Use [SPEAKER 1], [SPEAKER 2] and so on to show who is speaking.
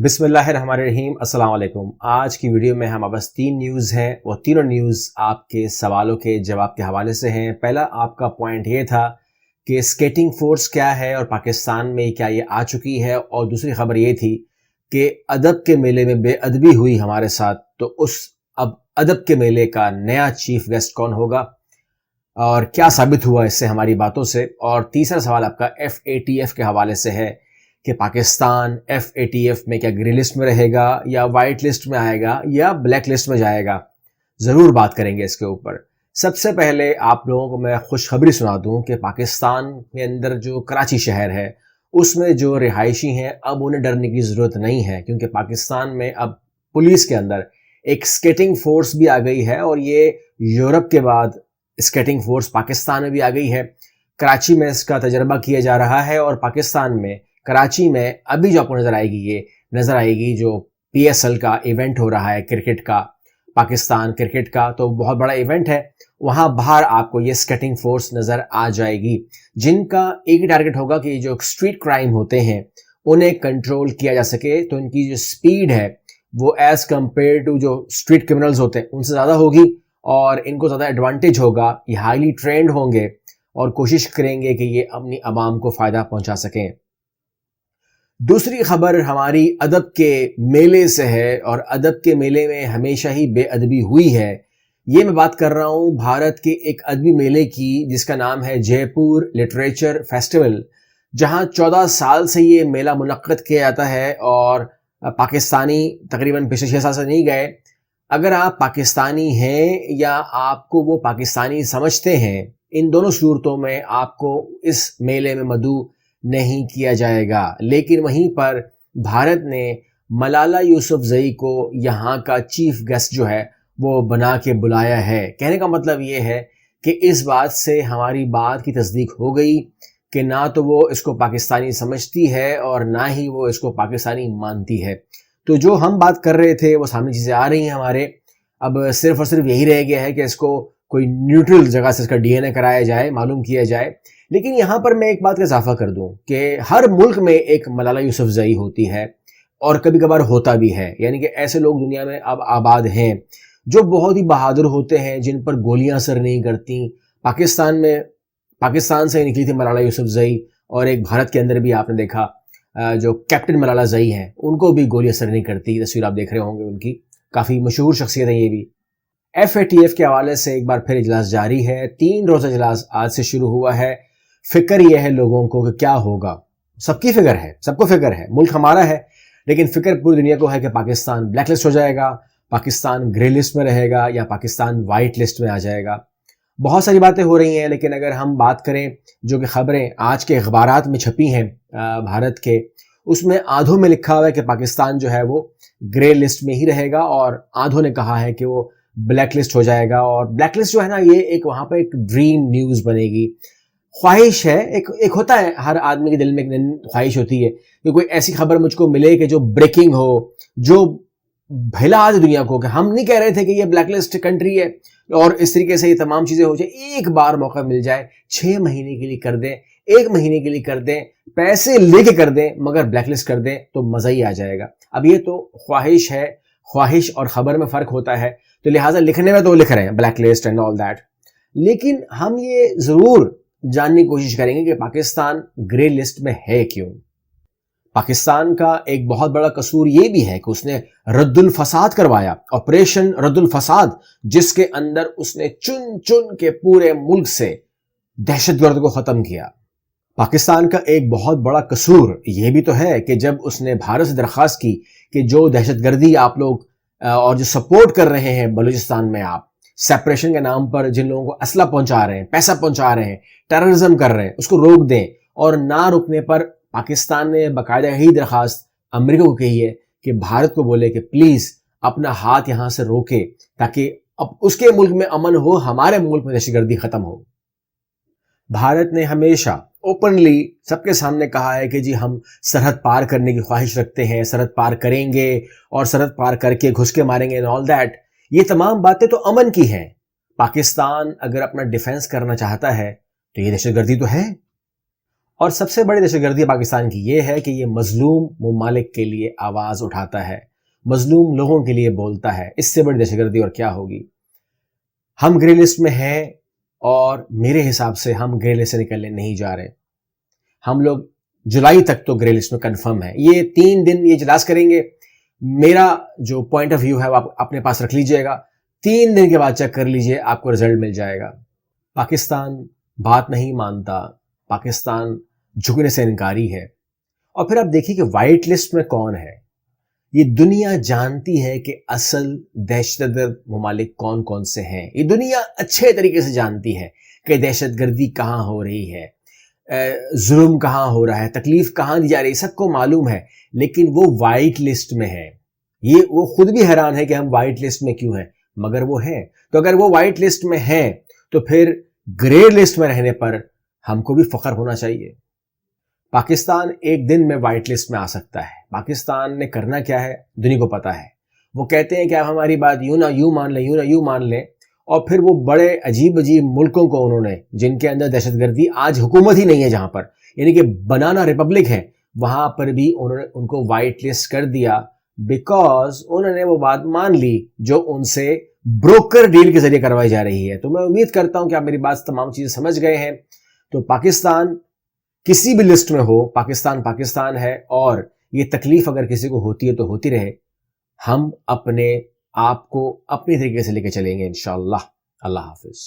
[SPEAKER 1] بسم اللہ الرحمن الرحیم۔ السلام علیکم۔ آج کی ویڈیو میں ہمارے پاس 3 نیوز ہیں، وہ تینوں نیوز آپ کے سوالوں کے جواب کے حوالے سے ہیں۔ پہلا آپ کا پوائنٹ یہ تھا کہ سکیٹنگ فورس کیا ہے اور پاکستان میں کیا یہ آ چکی ہے، اور دوسری خبر یہ تھی کہ ادب کے میلے میں بے ادبی ہوئی ہمارے ساتھ، تو اس اب ادب کے میلے کا نیا چیف گیسٹ کون ہوگا اور کیا ثابت ہوا اس سے ہماری باتوں سے۔ اور تیسرا سوال آپ کا FATF کے حوالے سے ہے کہ پاکستان FATF میں کیا گرین لسٹ میں رہے گا یا وائٹ لسٹ میں آئے گا یا بلیک لسٹ میں جائے گا۔ ضرور بات کریں گے اس کے اوپر۔ سب سے پہلے آپ لوگوں کو میں خوشخبری سنا دوں کہ پاکستان کے اندر جو کراچی شہر ہے اس میں جو رہائشی ہیں اب انہیں ڈرنے کی ضرورت نہیں ہے، کیونکہ پاکستان میں اب پولیس کے اندر ایک سکیٹنگ فورس بھی آ گئی ہے، اور یہ یورپ کے بعد سکیٹنگ فورس پاکستان میں بھی آ گئی ہے۔ کراچی میں اس کا تجربہ کیا جا رہا ہے، اور پاکستان میں کراچی میں ابھی جو آپ کو نظر آئے گی، یہ نظر آئے گی جو PSL کا ایونٹ ہو رہا ہے کرکٹ کا، پاکستان کرکٹ کا، تو بہت بڑا ایونٹ ہے، وہاں باہر آپ کو یہ سکیٹنگ فورس نظر آ جائے گی، جن کا ایک ہی ٹارگٹ ہوگا کہ جو اسٹریٹ کرائم ہوتے ہیں انہیں کنٹرول کیا جا سکے، تو ان کی جو سپیڈ ہے وہ ایز کمپیئر ٹو جو اسٹریٹ کرمنلز ہوتے ہیں ان سے زیادہ ہوگی، اور ان کو زیادہ ایڈوانٹیج ہوگا، یہ ہائیلی ٹرینڈ ہوں گے اور کوشش کریں گے کہ یہ اپنی عوام کو فائدہ پہنچا سکیں۔ دوسری خبر ہماری ادب کے میلے سے ہے، اور ادب کے میلے میں ہمیشہ ہی بے ادبی ہوئی ہے۔ یہ میں بات کر رہا ہوں بھارت کے ایک ادبی میلے کی جس کا نام ہے جے پور لٹریچر فیسٹیول، جہاں 14 سال سے یہ میلہ منعقد کیا جاتا ہے، اور پاکستانی تقریباً پچھلے 6 سال سے نہیں گئے۔ اگر آپ پاکستانی ہیں یا آپ کو وہ پاکستانی سمجھتے ہیں، ان دونوں صورتوں میں آپ کو اس میلے میں مدعو نہیں کیا جائے گا۔ لیکن وہیں پر بھارت نے ملالہ یوسفزئی کو یہاں کا چیف گیسٹ جو ہے وہ بنا کے بلایا ہے۔ کہنے کا مطلب یہ ہے کہ اس بات سے ہماری بات کی تصدیق ہو گئی کہ نہ تو وہ اس کو پاکستانی سمجھتی ہے اور نہ ہی وہ اس کو پاکستانی مانتی ہے۔ تو جو ہم بات کر رہے تھے وہ سامنے چیزیں آ رہی ہیں ہمارے، اب صرف اور صرف یہی رہ گیا ہے کہ اس کو کوئی نیوٹرل جگہ سے اس کا DNA کرایا جائے، معلوم کیا جائے۔ لیکن یہاں پر میں ایک بات کا اضافہ کر دوں کہ ہر ملک میں ایک ملالہ یوسفزئی ہوتی ہے، اور کبھی کبھار ہوتا بھی ہے، یعنی کہ ایسے لوگ دنیا میں اب آباد ہیں جو بہت ہی بہادر ہوتے ہیں، جن پر گولیاں اثر نہیں کرتی۔ پاکستان سے نکلی تھی ملالہ یوسفزئی، اور ایک بھارت کے اندر بھی آپ نے دیکھا جو کیپٹن ملالہ زئی ہیں ان کو بھی گولی اثر نہیں کرتی۔ تصویر آپ دیکھ رہے ہوں گے ان کی، کافی مشہور شخصیت ہے یہ بھی۔ FATF کے حوالے سے ایک بار پھر اجلاس جاری ہے، 3 روزہ اجلاس آج سے شروع ہوا ہے۔ فکر یہ ہے لوگوں کو کہ کیا ہوگا، سب کی فکر ہے، سب کو فکر ہے، ملک ہمارا ہے، لیکن فکر پوری دنیا کو ہے کہ پاکستان بلیک لسٹ ہو جائے گا، پاکستان گرے لسٹ میں رہے گا، یا پاکستان وائٹ لسٹ میں آ جائے گا۔ بہت ساری باتیں ہو رہی ہیں، لیکن اگر ہم بات کریں جو کہ خبریں آج کے اخبارات میں چھپی ہیں بھارت کے، اس میں آدھوں میں لکھا ہوا ہے کہ پاکستان جو ہے وہ گرے لسٹ میں ہی رہے گا، اور آدھوں نے کہا ہے کہ وہ بلیک لسٹ ہو جائے گا۔ اور بلیک لسٹ جو ہے نا، یہ ایک وہاں پہ ایک ڈریم نیوز بنے گی، خواہش ہے، ایک ہوتا ہے ہر آدمی کے دل میں ایک خواہش ہوتی ہے کہ کوئی ایسی خبر مجھ کو ملے کہ جو بریکنگ ہو، جو بھلا دے دنیا کو، کہ ہم نہیں کہہ رہے تھے کہ یہ بلیک لسٹ کنٹری ہے، اور اس طریقے سے یہ تمام چیزیں ہو جائے، ایک بار موقع مل جائے، 6 مہینے کے لیے کر دیں، 1 مہینے کے لیے کر دیں، پیسے لے کے کر دیں، مگر بلیک لسٹ کر دیں تو مزہ ہی آ جائے گا۔ اب یہ تو خواہش ہے، خواہش اور خبر میں فرق ہوتا ہے، تو لہٰذا لکھنے میں تو لکھ رہے ہیں black list and all that, لیکن ہم یہ ضرور جاننے کی کوشش کریں گے کہ پاکستان گرے لسٹ میں ہے کیوں۔ پاکستان کا ایک بہت بڑا قصور یہ بھی ہے کہ اس نے رد الفساد کروایا، آپریشن رد الفساد، جس کے اندر اس نے چن کے پورے ملک سے دہشت گرد کو ختم کیا۔ پاکستان کا ایک بہت بڑا قصور یہ بھی تو ہے کہ جب اس نے بھارت سے درخواست کی کہ جو دہشت گردی آپ لوگ اور جو سپورٹ کر رہے ہیں بلوچستان میں، آپ سیپریشن کے نام پر جن لوگوں کو اسلحہ پہنچا رہے ہیں، پیسہ پہنچا رہے ہیں، ٹیررزم کر رہے ہیں، اس کو روک دیں، اور نہ رکنے پر پاکستان نے باقاعدہ ہی درخواست امریکہ کو کی ہے کہ بھارت کو بولے کہ پلیز اپنا ہاتھ یہاں سے روکے، تاکہ اب اس کے ملک میں امن ہو، ہمارے ملک میں دہشت گردی ختم ہو۔ بھارت نے ہمیشہ اوپنلی سب کے سامنے کہا ہے کہ جی ہم سرحد پار کرنے کی خواہش رکھتے ہیں، سرحد پار کریں گے، اور سرحد پار کر کے گھس کے ماریں گے and all that۔ یہ تمام باتیں تو امن کی ہیں۔ پاکستان اگر اپنا ڈیفنس کرنا چاہتا ہے تو یہ دہشت گردی تو ہے، اور سب سے بڑی دہشت گردی پاکستان کی یہ ہے کہ یہ مظلوم ممالک کے لیے آواز اٹھاتا ہے، مظلوم لوگوں کے لیے بولتا ہے۔ اس سے بڑی دہشت گردی اور کیا ہوگی؟ ہم گرے لسٹ میں ہیں اور میرے حساب سے ہم گرے لسٹ سے نکلنے نہیں جا رہے۔ ہم لوگ جولائی تک تو گرے لسٹ میں کنفرم ہے۔ یہ 3 دن یہ اجلاس کریں گے، میرا جو پوائنٹ آف ویو ہے وہ آپ اپنے پاس رکھ لیجئے گا، 3 دن کے بعد چیک کر لیجئے، آپ کو رزلٹ مل جائے گا۔ پاکستان بات نہیں مانتا، پاکستان جھکنے سے انکاری ہے۔ اور پھر آپ دیکھیے کہ وائٹ لسٹ میں کون ہے۔ یہ دنیا جانتی ہے کہ اصل دہشت گرد ممالک کون کون سے ہیں۔ یہ دنیا اچھے طریقے سے جانتی ہے کہ دہشت گردی کہاں ہو رہی ہے، ظلم کہاں ہو رہا ہے، تکلیف کہاں دی جا رہی ہے، سب کو معلوم ہے، لیکن وہ وائٹ لسٹ میں ہے۔ وہ خود بھی حیران ہے کہ ہم وائٹ لسٹ میں کیوں ہیں، مگر وہ ہیں۔ تو اگر وہ وائٹ لسٹ میں ہیں تو پھر گرے لسٹ میں رہنے پر ہم کو بھی فخر ہونا چاہیے۔ پاکستان ایک دن میں وائٹ لسٹ میں آ سکتا ہے۔ پاکستان نے کرنا کیا ہے دنیا کو پتا ہے۔ وہ کہتے ہیں کہ آپ ہماری بات یوں نہ یوں مان لیں، یوں نہ یوں مان لیں، اور پھر وہ بڑے عجیب عجیب ملکوں کو انہوں نے، جن کے اندر دہشت گردی آج حکومت ہی نہیں ہے، جہاں پر یعنی کہ بنانا ریپبلک ہے، وہاں پر بھی انہوں نے ان کو وائٹ لسٹ کر دیا، بیکاز انہوں نے وہ بات مان لی جو ان سے بروکر ڈیل کے ذریعے کروائی جا رہی ہے۔ تو میں امید کرتا ہوں کہ آپ میری بات تمام چیزیں سمجھ گئے ہیں۔ تو پاکستان کسی بھی لسٹ میں ہو، پاکستان پاکستان ہے، اور یہ تکلیف اگر کسی کو ہوتی ہے تو ہوتی رہے۔ ہم اپنے آپ کو اپنی طریقے سے لے کے چلیں گے انشاءاللہ۔ اللہ حافظ۔